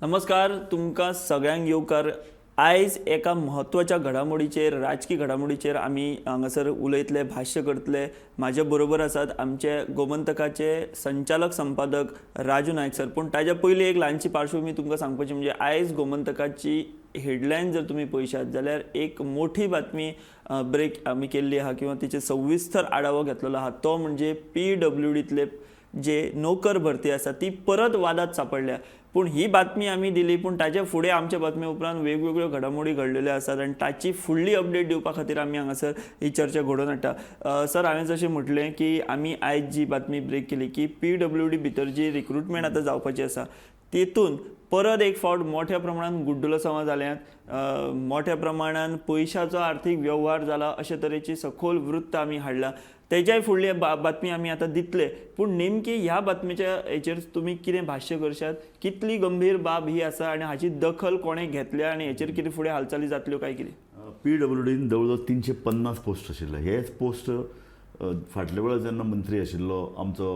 नमस्कार तुमकां सगळ्यांक येवकार. आयज एका म्हत्वाच्या घडामोडीचेर राजकीय घडामोडीचेर आमी हांगासर उलयतले भाश्य करतले. म्हाजे बरोबर आसात आमचे गोमंतकाचे संचालक संपादक राजू नायक सर. पूण ताज्या पयलीं एक ल्हानशी पार्श्वभूमी तुमकां सांगपाची म्हणजे आयज गोमंतकाची हेडलायन जर तुमी पळयशात जाल्यार एक मोठी बातमी ब्रेक आमी केल्ली आहा किंवा तिचे सविस्तर आढावो घेतलेलो आहा. तो म्हणजे PWDतले जे नोकर भरती आसा ती परत वादात सापडल्या. पूण ही बातमी आमी दिली पूण ताचे फुडें आमच्या बातमे उपरांत वेगवेगळ्यो घडामोडी घडलेल्यो आसात आनी ताची फुडली अपडेट दिवपा खातीर आमी हांगासर ही चर्चा घडोवन हाडटा. सर हांवें जशें म्हटलें की आमी आयज जी बातमी ब्रेक केली की PWD भितर जी रिक्रुटमेंट आतां जावपाची आसा तेतून परत एक फावट मोठ्या प्रमाणात गुड्डलसांवां जाल्यात. मोठ्या प्रमाणात पयशाचो आर्थीक व्यवहार जाला अशे तरेची सखोल वृत्त आमी हाडला. तेच्याय फुडली बातमी आमी आतां दितले. पूण नेमकी ह्या बातमेच्या हेचेर तुमी कितें भाश्य करशात? कितली गंभीर बाब ही आसा आनी हाची दखल कोणें घेतल्या आनी हेचेर कितें फुडें हालचाली जातल्यो काय कितें? PWDन जवळ 350 पोस्ट आशिल्ले. हेच पोस्ट फाटल्या वेळार जेन्ना मंत्री आशिल्लो आमचो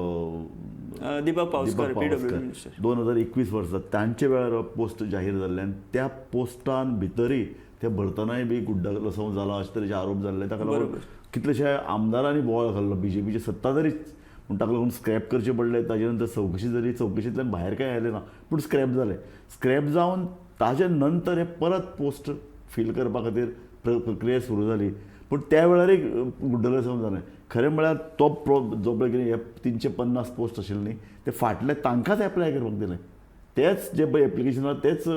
दीपक पावसकर PWD 2021 वर्सा तांचे वेळार पोस्ट जाहीर जाल्ले आनी त्या पोस्टान भितरय ते भरतनाय बी गुड्डलसांव जाला अशे तरेचे आरोप जाल्ले. ताका लागून कितलेशे आमदारांनी बोवाळ घाल्लो. BJPचे सत्ताधारीच पूण ताका लागून स्क्रॅप करचे पडले. ताजे नंतर चवकशी जाली. चवकशींतल्यान भायर कांय आयलें ना पूण स्क्रॅप जाले. स्क्रॅप जावन ताजे नंतर हे परत पोस्ट फील करपा खातीर प्रक्रिया सुरू जाली. पूण त्या वेळारय गुड्डलसांव जालें. खरें म्हळ्यार तो जो पळय कितें हे 350 पोस्ट आशिल्ले न्ही ते फाटले तांकांच एप्लाय करपाक दिले. तेच जे पळय एप्लिकेशनार तेच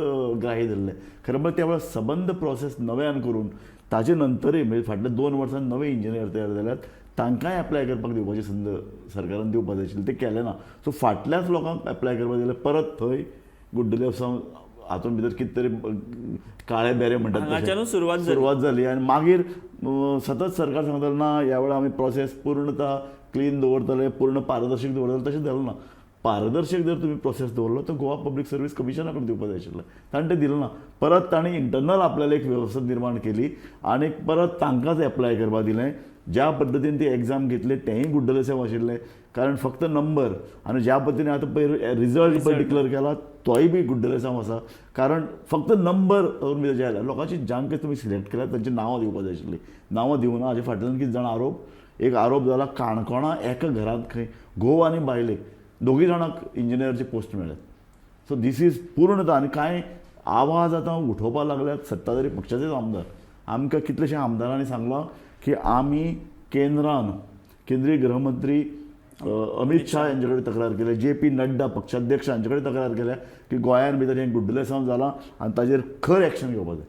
ग्राह्य धरले. खरें म्हळ्यार त्या वेळार सबंद प्रोसेस नव्यान करून ताजे नंतरय म्हणजे फाटल्या 2 वर्सांनी नवे इंजिनियर तयार जाल्यात. तांकांय एप्लाय करपाक दिवपाची संद सरकारान दिवपाक जाय आशिल्ली. ते केलें ना. सो फाटल्याच लोकांक एप्लाय करपाक दिले. परत थंय गुड्डलसांव हातूंत भितर कितें तरी काळे बेरे म्हणटात सुरवात जाली आनी मागीर सतत सरकार सांगतालें ना ह्या वेळार आमी प्रोसेस पूर्णता क्लीन दवरतले, पूर्ण पारदर्शक दवरतले. तशें जालें ना. पारदर्शक जर तुम्ही प्रोसेस दवरलो तर गोवा पब्लीक सर्वीस कमिशना कडेन दिवपाक जाय आशिल्लें. ताणें तें दिलें ना. परत ताणें इंटरनल आपल्याला एक वेवस्था निर्माण केली आनी परत तांकांच एप्लाय करपाक दिलें. ज्या पद्दतीन ती एग्जाम घेतली तेंय गुड्डलसांव आशिल्ले. कारण फक्त नंबर आनी ज्या पद्दतीन आतां पळय रिजल्ट पळय डिक्लेअर केला तोय बी गुड्डलसांव आसा. कारण फक्त नंबर भितर जे आयला लोकांची जांकां तुमी सिलेक्ट केल्यात तांची नांवां दिवपाक जाय आशिल्लीं. नांवां दिवना. हाजे फाटल्यान कितें जाणा एक आरोप जाला काणकोणा एका घरांत खंय घोव आनी बायलेक दोगी जाणांक इंजिनियरची पोस्ट मेळ्ळ्यात. सो दीस इज पूर्णता. आनी कांय आवाज आतां उठोवपाक लागल्यात सत्ताधारी पक्षाचेच आमदार. आमकां कितलेशे आमदारांनी सांगलां की आमी केंद्रान केंद्रीय गृहमंत्री अमित शाह यांचे कडेन तक्रार केल्या, JP नड्डा पक्षाध्यक्ष हांचे कडेन तक्रार केल्या की गोंयान भितर हें गुड्डलसांव जालां आनी ताजेर खर एक्शन घेवपाक जाय.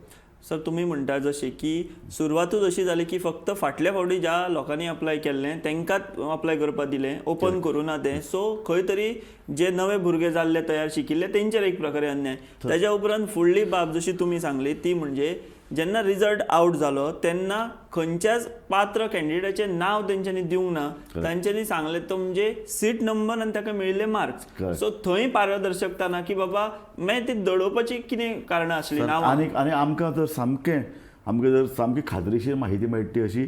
सर तुमी म्हणटा जशें की सुरवातूच अशी जाली की फक्त फाटल्या फावटी ज्या लोकांनी अप्लाय केल्लें तांकांच अप्लाय करपाक दिलें, ओपन करूना तें. सो खंय तरी जे नवे भुरगे जाल्ले तयार शिकिल्ले तेंचेर एक प्रकारे अन्याय. ताज्या उपरांत फुडली बाब जशी तुमी सांगली ती म्हणजे जेन्ना रिजल्ट आउट जालो तेन्ना खंयच्याच पात्र कॅन्डिडेटाचें नांव तेंच्यांनी दिवंक ना. तांच्यांनी सांगलें तो म्हणजे सीट नंबर आनी ताका मेळिल्ले मार्क्स. सो थंय पारदर्शकता ना की बाबा मागीर ती दडोवपाची कितें कारणां आसलीं नांवां? आनी आमकां तर जर सामकी खात्रीशीर म्हायती मेळटा ती अशी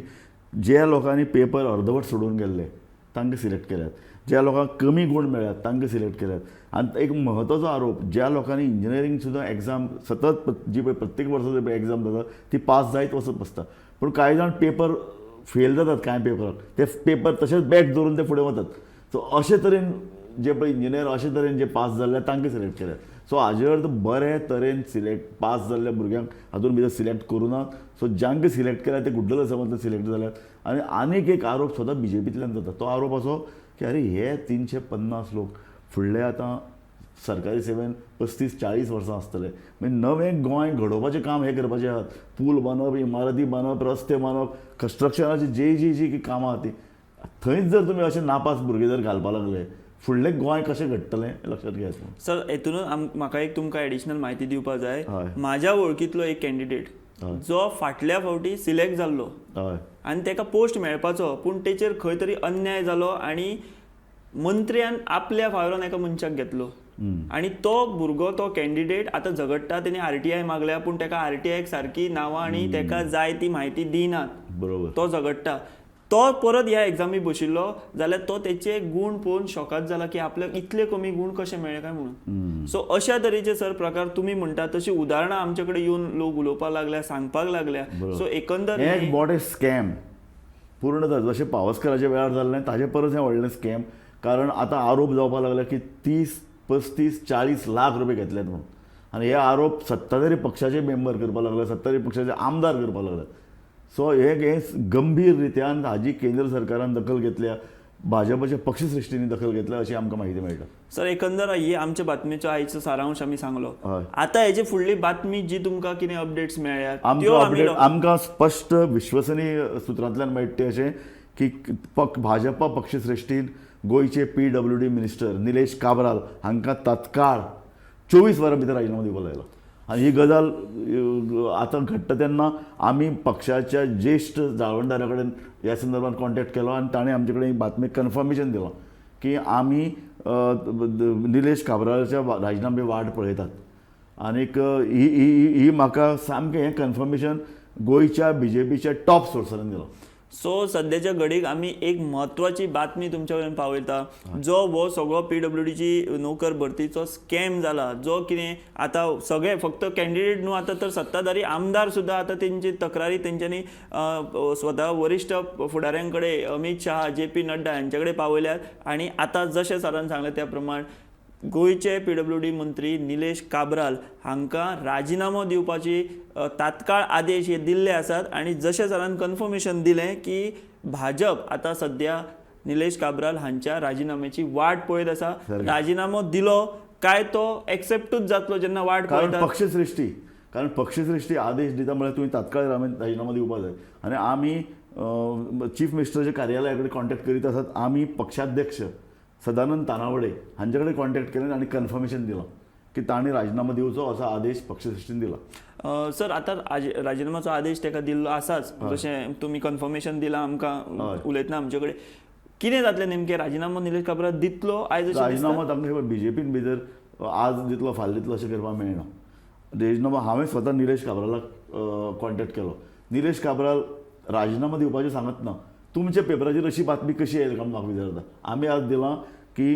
ज्या लोकांनी पेपर अर्दवट सोडून गेल्ले तांकां सिलेक्ट केल्यात. ज्या लोकांक कमी गूण मेळ्ळ्यात तांकां सिलेक्ट केल्यात. आनी एक म्हत्वाचो आरोप ज्या लोकांनी इंजिनियरींग सुद्दां एग्जाम सतत जी पळय प्रत्येक वर्सा जी एग्जाम जाता ती पास जायत वचत बसता. पूण कांय जाण पेपर फेल जातात. कांय पेपराक ते पेपर तशेंच बॅक दवरून ते फुडें वतात. सो अशे तरेन जे पळय इंजिनियर अशे तरेन जे पास जाल्ले तांकां सिलेक्ट केल्यात. सो हाजे अर्थ बरे तरेन पास जाल्ल्या भुरग्यांक हातूंत भितर सिलेक्ट करूनात. सो जांकां सिलेक्ट केल्यात ते गुड्डलसांवांतल्यान सिलेक्ट जाल्यात. आनी आनीक एक आरोप सुद्दां BJPंतल्यान जाता. तो आरोप असो की अरे हे 350 लोक फुडले आतां सरकारी सेवेन 35-40 वर्सां आसतले. म्हणजे नवें गोंय घडोवपाचें काम हे करपाचें आहात. पूल बांदप, इमारती बांदप, रस्ते बांदप, कन्स्ट्रक्शनाची जी कामां आहा ती थंयच जर तुमी अशे नापास भुरगे जर घालपाक लागले फुडलें गोंय कशें घडटलें लक्षात घेयात. सर हेतूनच म्हाका एक तुमकां एडिशनल म्हायती दिवपाक जाय. म्हाज्या वळखींतलो एक कॅन्डिडेट जो फाटल्या फावटी सिलेक्ट जाल्लो आनी ताका पोस्ट मेळपाचो पूण तेचेर खंय तरी अन्याय जालो आनी मंत्र्यान आपल्या फावरान एका मनशाक घेतलो आनी तो भुरगो तो कॅन्डिडेट आतां झगडटा. तेणी RTI मागल्या पूण ताका RTIक सारकी नांवां आनी ताका जाय ती म्हायती दिनात. बरोबर. तो झगडटा. तो परत ह्या एग्जामी बशिल्लो जाल्यार तो तेचे गुण पळोवन शॉकाद जाला की आपल्याक इतले कमी गुण कशे मेळ्ळे काय म्हणून. सो अशा तरेचे सर प्रकार तुम्ही म्हणटा तशी उदाहरणां आमचे कडेन येवन लोक उलोवपाक लागल्या, सांगपाक लागल्या. सो एकंदर हें एक मोठें स्कॅम पूर्ण जशें पावसकराच्या वेळार जाल्लें ताचे परस हें व्हडलें स्कॅम. कारण आतां आरोप जावपाक लागला की 30-35-40 लाख रुपये घेतल्यात म्हणून. आनी हे आरोप सत्ताधारी पक्षाचे मेंबर करपाक लागले, सत्ताधारी पक्षाचे आमदार करपाक लागले. सो हे गंभीर रित्यान हाजी केंद्र सरकारान दखल घेतल्या, भाजपाच्या पक्षश्रेश्ठींनी दखल घेतल्या अशी आमकां माहिती मेळटा. सर एकंदर ही आमच्या बातमेचो आयचो सारांश आमी सांगलो. हय. आतां हेची फुडली बातमी जी तुमकां कितें अपडेट्स मेळ्ळ्यात त्यो आमी आमकां स्पश्ट विश्वसनीय सुत्रांतल्यान मेळटा तें अशें की भाजपा पक्षश्रेश्ठीन गोंयचे PWD मिनिस्टर निलेश काब्राल हांकां तत्काळ 24 वरां भितर राजिनामो दिवपाक लायला. आनी ही गजाल आतां घडटा तेन्ना आमी पक्षाच्या ज्येश्ठ जाळवणदारा कडेन ह्या संदर्भात कॉन्टॅक्ट केलो आनी ताणें आमचे कडेन ही बातमी कन्फर्मेशन दिलां की आमी निलेश काब्रालाच्या राजिनामे वाट पळयतात. आनीक ही म्हाका सामकें हें कन्फर्मेशन गोंयच्या BJPच्या टॉप सोर्सांनी दिलां. सो सध्याच्या घडीक आमी एक म्हत्वाची बातमी तुमच्या कडेन पावयता. जो हो सगळो PWDची नोकर भरतीचो स्कॅम जाला, जो कितें आतां सगळे फक्त कॅन्डिडेट न्हू, आतां तर सत्ताधारी आमदार सुद्दां आतां तेंची तक्रारी तेंच्यांनी स्वता वरिश्ठ फुडाऱ्यां कडेन अमित शाह, JP नड्डा हांचे कडेन पावयल्यात. आनी आतां जशें सरान सांगलें त्या प्रमाण गोंयचे PWD मंत्री निलेश काब्राल हांकां राजिनामो दिवपाची तात्काळ आदेश हे दिल्ले आसात. आनी जशें सरान कन्फर्मेशन दिलें की भाजप आतां सध्या निलेश काब्राल हांच्या राजिनाम्याची वाट पळयत आसा. राजिनामो दिलो काय तो एक्सेप्टूच जातलो जेन्ना वाट पळयता. कारण पक्षश्रेश्ठी आदेश दिता म्हळ्यार तुवें तात्काळ राजिनामो दिवपाक जाय. आनी आमी चीफ मिनिस्टराच्या कार्यालया कडेन कॉन्टॅक्ट करीत आसात. आमी पक्षाध्यक्ष सदानंद तानावडे हांचे कडेन कॉन्टॅक्ट केलें आनी कन्फर्मेशन दिलां की तांणी राजिनामो दिवचो असो आदेश पक्षश्रेश्ठीन दिला. सर आतां राजिनाम्याचो आदेश ताका दिल्लो आसाच, जशें तुमी कन्फर्मेशन दिलां आमकां उलयतना आमचे कडेन. कितें जातलें नेमकें राजिनामो निलेश काब्राल दितलो आयज? राजिनामो तांकां BJPन भितर आज दितलो फाल्यां दितलो अशें करपाक मेळना. राजिनामो हांवें स्वता निलेश काब्रालाक कॉन्टॅक्ट केलो. निलेश काब्राल राजिनामो दिवपाचें सांगत ना. तुमच्या पेपराचेर अशी बातमी कशी येयली काय म्हाका विचारता. आमी आज दिलां की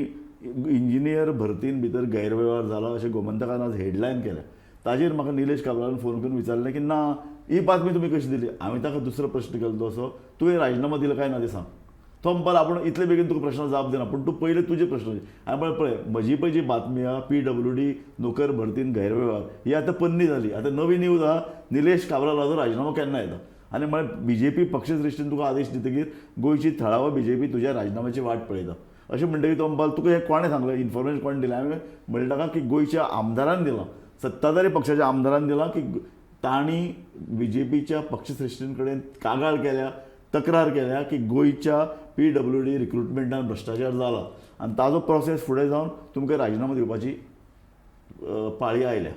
इंजिनियर भरतीन भितर गैरवेव्हार जाला अशें गोमंतकान आज हेडलायन केल्या. ताजेर म्हाका निलेश काब्रालान फोन करून विचारलें की ना ही बातमी तुमी कशी दिली. हांवें ताका दुसरो प्रश्न केलो असो, तुवें राजिनामो दिलो काय ना ते सांग. तो म्हणपाक आपूण इतले बेगीन तुका प्रश्न जाप दिना, पूण तूं पयले तुजे प्रश्न. हांवें म्हळें पळय म्हजी पळय जी बातमी आहा PWD नोकर भरतीन गैरवेव्हार ही आतां पन्नी जाली. आतां नवी न्यूज आहा निलेश काब्रालाचो राजिनामो केन्ना येता. आनी म्हळ्यार BJP पक्षश्रेश्ठीन तुका आदेश दितकीर गोंयची थळावो BJP तुज्या राजिनाम्याची वाट पळयता अशें म्हणटकीर तो म्हणपाक तुका हें कोणें सांगलें, इन्फॉर्मेशन कोणें दिलें. हांवें म्हणलें ताका की गोंयच्या आमदारान दिलां, सत्ताधारी पक्षाच्या आमदारान दिलां की तांणी BJPच्या पक्षश्रेश्ठीं कडेन कागाळ केल्या, तक्रार केल्या की गोंयच्या PWD रिक्रुटमेंटान भ्रश्टाचार जाला आनी ताजो प्रोसेस फुडें जावन तुमकां राजिनामो दिवपाची पाळी आयल्या.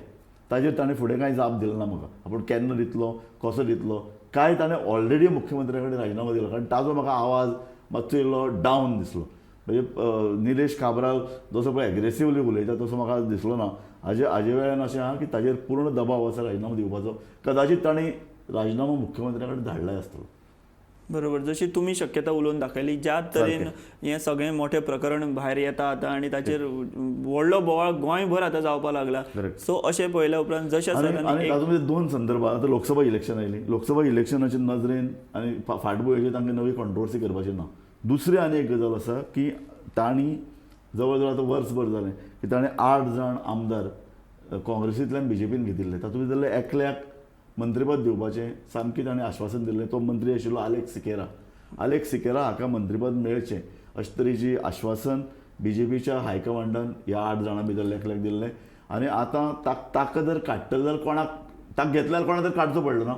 ताजेर ताणें फुडें कांय जाप दिलो ना म्हाका. आपूण केन्ना दितलो, कसो दितलो काय ताणें ऑलरेडी मुख्यमंत्र्या कडेन राजिनामो दिलो. कारण ताजो म्हाका आवाज मातसो इल्लो डावन दिसलो. म्हणजे निलेश काब्राल जसो पळय एग्रेसिवली उलयता तसो म्हाका दिसलो ना. हाजे वेळान अशें आहा की ताजेर पूर्ण दबाव आसा राजिनामो दिवपाचो. कदाचित ताणें राजिनामो मुख्यमंत्र्या कडेन धाडलाय आसतलो. बरोबर, जशी तुम्ही शक्यता उलोवन दाखयली, ज्या तरेन हें सगळें मोठें प्रकरण भायर येता आतां आनी ताचेर व्हडलो बोवाळ गोंयभर आतां जावपाक लागला. सो अशें पळयल्या उपरांत जशें आनी तातूंत दोन संदर्भात आतां लोकसभा इलेक्शन आयली. लोकसभा इलेक्शनाच्या नजरेन आनी फाटभुंयेचेर तांकां नवी कॉन्ट्रोवर्सी करपाची ना. दुसरी आनी एक गजाल आसा की तांणी जवळ जवळ आतां वर्सभर जालें की ताणें 8 जाण आमदार काँग्रेसींतल्यान BJPन घेतिल्ले. तातूंत भितरले एकल्याक मंत्रीपद दिवपाचें सामकें ताणें आश्वासन दिल्लें. तो मंत्री आशिल्लो आलेख सिकेरा हाका मंत्रीपद मेळचें अशे तरेची आश्वासन BJPच्या हायकमांडान ह्या 8 जाणां भितर एकल्याक दिल्लें. आनी आतां ताका जर काडटले जाल्यार कोणाक ताका घेतल्यार कोणाक तर काडचो पडलो ना.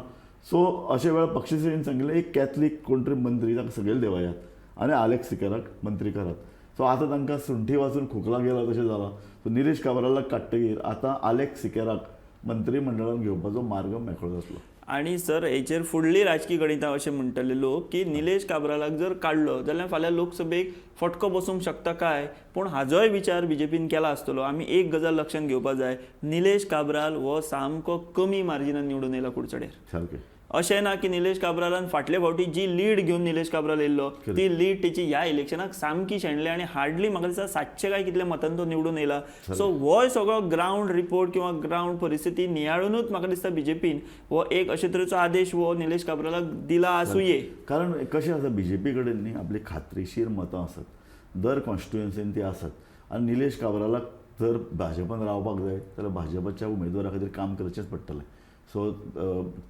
सो अशे वेळार पक्षश्रेणीन सांगिल्लें एक कॅथलीक कोण तरी मंत्री ताका सगळे देवायात आनी आलेख सिकेराक मंत्री करात. सो आतां तांकां सुंठी वाचून खोकला गेला तशें जालां. सो निलेश काब्रालाक काडटकीर आतां आलेख सिकेराक मंत्रिमंडळान घेवपाचो मार्ग मेकळो जातलो. आणि सर हेचेर फुडली राजकीय गणितां अशें म्हणटले लोक की निलेश काब्रालाक जर काडलो जाल्यार फाल्यां लोकसभेक फटको बसूंक शकता काय. पूण हाजोय विचार BJPन केला आसतलो. आमी एक गजाल लक्षांत घेवपाक जाय, निलेश काब्राल हो सामको कमी मार्जिनान निवडून येयला कुडचडेर. सारकें. अशें ना की निलेश काब्रालान फाटले फावटी जी लीड घेवन निलेश काब्राल येयल्लो ती लीड तेची ह्या इलेक्शनाक सामकी शेणली आणि हार्डली म्हाका दिसता 700 काय कितल्या मतान तो निवडून येयला. सो हो सगळो ग्राउंड रिपोर्ट किंवा ग्राउंड परिस्थिती नियाळूनच म्हाका दिसता बीजेपीन हो एक अशे तरेचो आदेश हो निलेश काब्रालाक दिला आसूये. कारण कशें आसा बीजेपी कडेन न्ही आपली खात्रीशीर मतां आसात, दर कॉन्स्टिट्युएन्सीन ती आसात आनी निलेश काब्रालाक जर भाजपान रावपाक जाय जाल्यार भाजपाच्या उमेदवारा खातीर काम करचेंच पडटलें. सो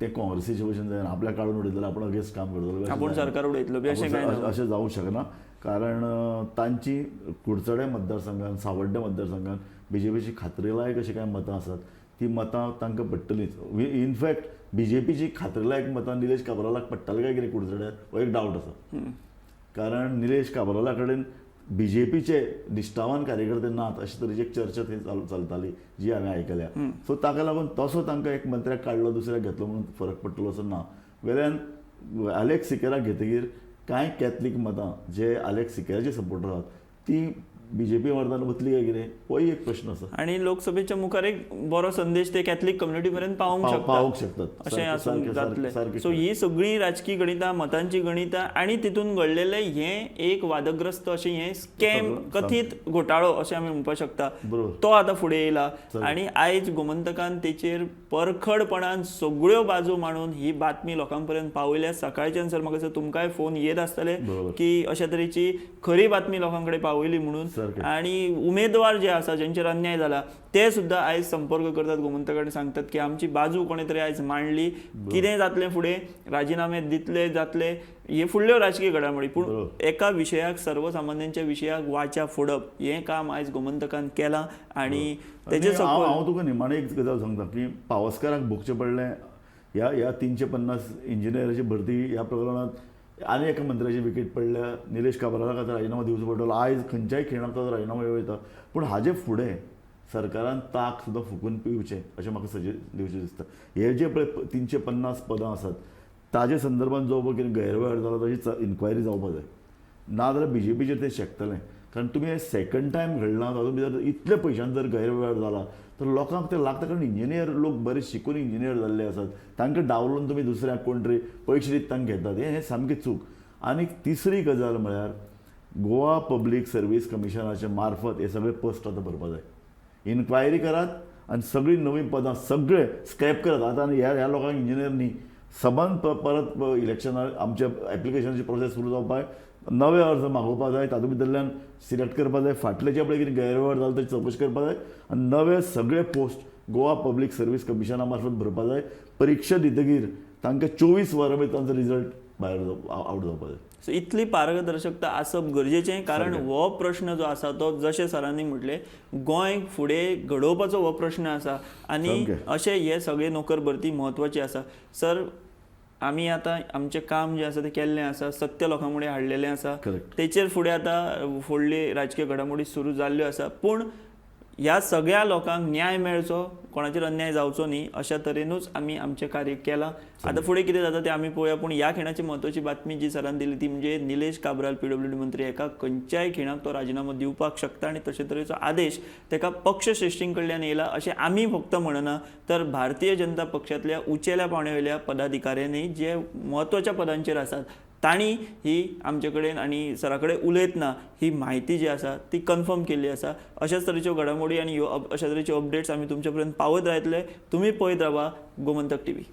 ते काँग्रेसीचे भशेन जायना आपल्या काडून उडयतले आपण अगेन्स्ट काम करतलो आपूण सरकार उडयतलो बी अशें काय ना. अशें जावंक शकना. कारण तांची कुडचडे मतदारसंघान सावड्डे मतदारसंघान बीजेपीची खात्रीलायक अशी कांय मतां आसात ती मतां तांकां पडटलीच. इनफॅक्ट बीजेपीची खात्रीलायक मतां निलेश काब्रालाक पडटले काय कितें कुडचड्यार हो एक डावट आसा. कारण निलेश काब्राला कडेन बीजेपीचे निश्ठावान कार्यकर्ते नात अशे तरेची एक चर्चा थंय चलताली जी हांवें आयकल्या. सो ताका लागून तसो तांकां एक मंत्र्याक काडलो दुसऱ्याक घेतलो म्हणून फरक पडटलो असो ना. वेल्यान अलेक्स सिकेराक घेतकीर कांय कॅथलीक मतां जे अलेक्स सिकेराचे सपोर्टर आहात ती बीजेपी वार्तान वतली काय कितें हो एक प्रश्न आसा. आणि लोकसभेच्या मुखार एक बरो संदेश ते कॅथलीक कम्युनिटी पर्यंत पावोवंक शकतात अशें आसूंक जातलें. सो ही सगळी राजकीय गणितां मतांची गणितां आनी तितून घडलेलें हें एक वादग्रस्त अशें हें स्कॅम कथीत घोटाळो अशें आमी म्हणपाक शकता. तो आतां फुडें येयला आनी आयज गोमंतकान तेचेर परखडपणान सगळ्यो बाजू मांडून ही बातमी लोकां पर्यंत पावयल्या. सकाळच्यान सर म्हाका दिसता तुमकांय फोन येत आसतले की अशा तरेची खरी बातमी लोकां कडेन पावयली म्हणून. आणि उमेदवार जे आसा ज्यांचेर अन्याय जाला ते सुद्धा आयज संपर्क करतात गोमंतकाकडे सांगतात की आमची बाजू कोणी तरी आयज मांडली. कितें जातलें फुडें राजीनामे दितले जातले हे फुडल्यो राजकीय घडामोडी. पूण एका विशयाक सर्वसामान्यांच्या विशयाक वाचा फोडप हें काम आयज गोमंतकान केलां. आणि तेजे हांव तुका निमाणें एक गजाल सांगता की पावसकाराक भोगचें पडलें ह्या 350 इंजिनियराची भरती ह्या प्रकरणांत आनी एका मंत्र्याची विकेट पडल्या. निलेश काब्रालाक आतां राजिनामा दिवचो पडटलो. आयज खंयच्याय खिणाक तो राजिनामा वयता. पूण हाजे फुडें सरकारान ताक सुद्दां फुकून पिवचें अशें म्हाका सजेस्ट दिवचें दिसता. हे जे पळय 350 पदां आसात ताजे संदर्भात जो कितें गैरव्यवहार जाला ताची इन्क्वायरी जावपाक जाय. नाजाल्यार बीजेपीचेर तें शेकतलें. कारण तुमी हे सेकंड टायम घडलां तातूंत भितर इतल्या पयशांचो जर गैरव्यवहार जाला तर लोकांक ते लागता. कारण इंजिनियर लोक बरे शिकून इंजिनियर जाल्ले आसात तांकां डावलून तुमी दुसऱ्याक कोण तरी पयशे दिता तांकां घेतात हें सामकें चूक. आनी तिसरी गजाल म्हळ्यार गोवा पब्लीक सर्वीस कमिशनाचे मार्फत हे सगळे पोस्ट आतां भरपा जाय. इन्क्वायरी करात आनी सगळीं नवीं पदां सगळे स्क्रॅप करात. आतां ह्या लोकांक इंजिनियर न्ही सबंद परत इलेक्शनार आमच्या एप्लिकेशनाची प्रोसेस सुरू जावपाक नवे अर्ज मागोवपा जाय. तातूंत भितरल्यान सिलेक्ट करपा जाय. फाटले जे पळय कितें गैरव्यवहार जालो ताची चवकशी करपा जाय आनी नवे सगळे पोस्ट गोवा पब्लीक सर्वीस कमिशना मार्फत भरपा जाय. परीक्षा दितकीर तांकां 24 वरां भितर तांचो रिजल्ट भायर आवट जावपा जाय. सो इतली पारदर्शकता आसप गरजेचें. कारण हो प्रश्न जो आसा तो जशें सरांनी म्हटलें गोंय फुडें घडोवपाचो हो प्रश्न आसा. आनी अशें हे सगळे नोकर भरती म्हत्वाची आसा. सर आमी आतां आमचें काम जें आसा तें केल्लें आसा. सत्य लोकां मुडें हाडलेलें आसा. तेचेर फुडें आतां फुडली राजकीय घडामोडी सुरू जाल्ल्यो आसा. पूण ह्या सगळ्या लोकांक न्याय मेळचो कोणाचेर अन्याय जावचो न्ही अशा तरेनूच आमी आमचें कार्य केलां. आतां फुडें कितें जाता तें आमी पळोवया. पूण ह्या खिणाची म्हत्वाची बातमी जी सरान दिली ती म्हणजे निलेश काब्राल PWD मंत्री एका खंयच्याय खिणाक तो राजिनामो दिवपाक शकता आनी तशे तरेचो आदेश तेका पक्ष श्रेश्ठीं कडल्यान येयला अशें आमी फक्त म्हणना तर भारतीय जनता पक्षांतल्या उंचेल्या पावंड्यावयल्या पदाधिकाऱ्यांनी जे म्हत्वाच्या पदांचेर आसात तांणी ही आमचे कडेन आनी सरा कडेन उलयतना ही म्हायती जी आसा ती कन्फर्म केल्ली आसा. अशाच तरेच्यो घडामोडी आनी अशा तरेच्यो अपडेट्स आमी तुमचे पर्यंत पावत रावतले. तुमी पळयत रावा गोमंतक TV.